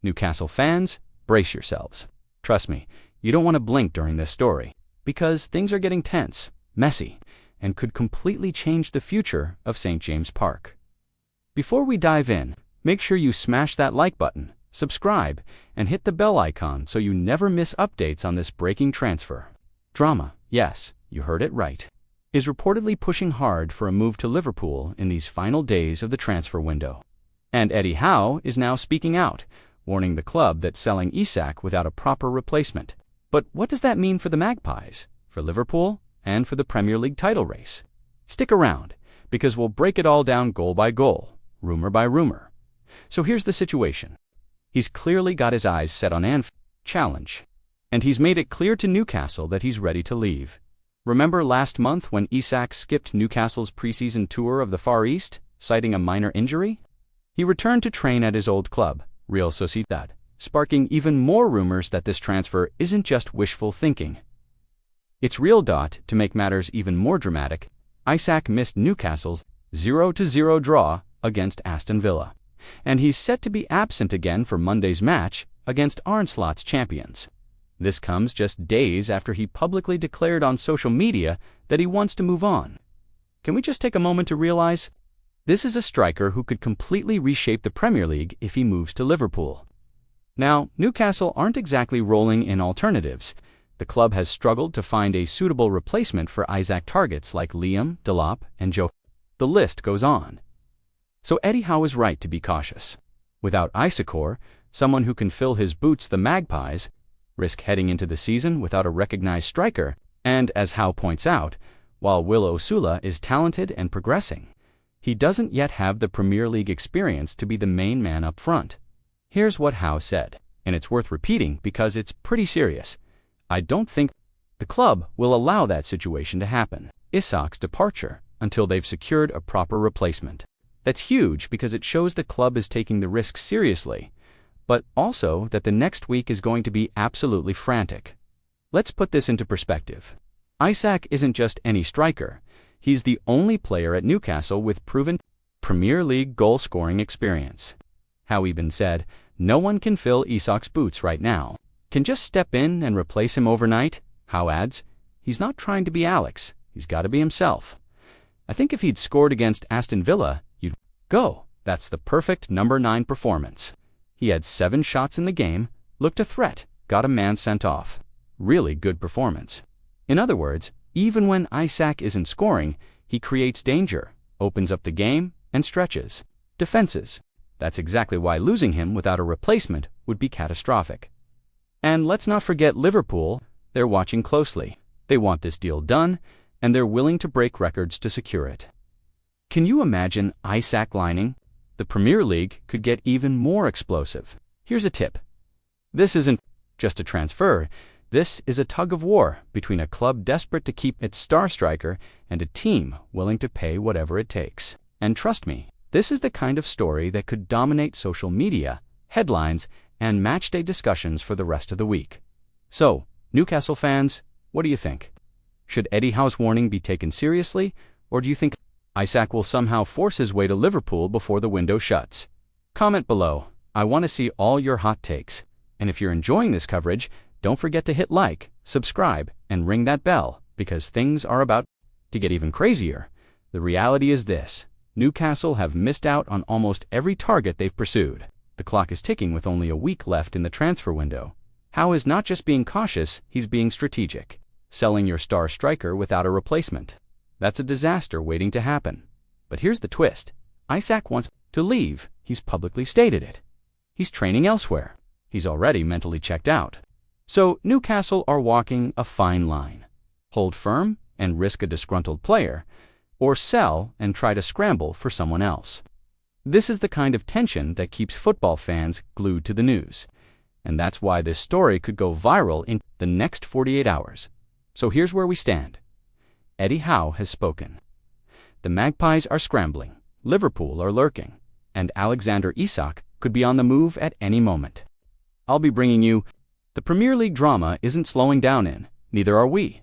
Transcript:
Newcastle fans, brace yourselves. Trust me, you don't want to blink during this story, because things are getting tense, messy, and could completely change the future of St. James Park. Before we dive in, make sure you smash that like button, subscribe, and hit the bell icon so you never miss updates on this breaking transfer. Drama, yes, you heard it right, is reportedly pushing hard for a move to Liverpool in these final days of the transfer window. And Eddie Howe is now speaking out, warning the club that selling Isak without a proper replacement. But what does that mean for the Magpies, for Liverpool, and for the Premier League title race? Stick around, because we'll break it all down goal by goal, rumor by rumor. So here's the situation. He's clearly got his eyes set on Anfield challenge, and he's made it clear to Newcastle that he's ready to leave. Remember last month when Isak skipped Newcastle's preseason tour of the Far East, citing a minor injury? He returned to train at his old club, Real Sociedad, sparking even more rumors that this transfer isn't just wishful thinking. It's real. To make matters even more dramatic, Isak missed Newcastle's 0-0 draw against Aston Villa, and he's set to be absent again for Monday's match against Arne Slot's champions. This comes just days after he publicly declared on social media that he wants to move on. Can we just take a moment to realize? This is a striker who could completely reshape the Premier League if he moves to Liverpool. Now, Newcastle aren't exactly rolling in alternatives. The club has struggled to find a suitable replacement for Isak targets like Liam, Delop, and Joe. The list goes on. So Eddie Howe is right to be cautious. Without Isak, someone who can fill his boots, the Magpies risk heading into the season without a recognized striker, and as Howe points out, while Will Osula is talented and progressing, he doesn't yet have the Premier League experience to be the main man up front. Here's what Howe said, and it's worth repeating because it's pretty serious. I don't think the club will allow that situation to happen, Isak's departure, until they've secured a proper replacement. That's huge because it shows the club is taking the risk seriously, but also that the next week is going to be absolutely frantic. Let's put this into perspective. Isak isn't just any striker. He's the only player at Newcastle with proven Premier League goal-scoring experience. Howe even said, no one can fill Isak's boots right now. Can just step in and replace him overnight? Howe adds, he's not trying to be Alex. He's got to be himself. I think if he'd scored against Aston Villa, you'd go. That's the perfect number 9 performance. He had 7 shots in the game, looked a threat, got a man sent off. Really good performance. In other words, even when Isak isn't scoring, he creates danger, opens up the game, and stretches defenses. That's exactly why losing him without a replacement would be catastrophic. And let's not forget Liverpool. They're watching closely. They want this deal done, and they're willing to break records to secure it. Can you imagine Isak lining? The Premier League could get even more explosive. Here's a tip. This isn't just a transfer. This is a tug of war between a club desperate to keep its star striker and a team willing to pay whatever it takes. And trust me, this is the kind of story that could dominate social media, headlines, and matchday discussions for the rest of the week. So, Newcastle fans, what do you think? Should Eddie Howe's warning be taken seriously, or do you think Isak will somehow force his way to Liverpool before the window shuts? Comment below. I want to see all your hot takes. And if you're enjoying this coverage, don't forget to hit like, subscribe, and ring that bell, because things are about to get even crazier. The reality is this. Newcastle have missed out on almost every target they've pursued. The clock is ticking with only a week left in the transfer window. Howe is not just being cautious, he's being strategic. Selling your star striker without a replacement. That's a disaster waiting to happen. But here's the twist. Isak wants to leave. He's publicly stated it. He's training elsewhere. He's already mentally checked out. So Newcastle are walking a fine line. Hold firm and risk a disgruntled player, or sell and try to scramble for someone else. This is the kind of tension that keeps football fans glued to the news. And that's why this story could go viral in the next 48 hours. So here's where we stand. Eddie Howe has spoken. The Magpies are scrambling, Liverpool are lurking, and Alexander Isak could be on the move at any moment. I'll be bringing you the Premier League drama isn't slowing down in, neither are we.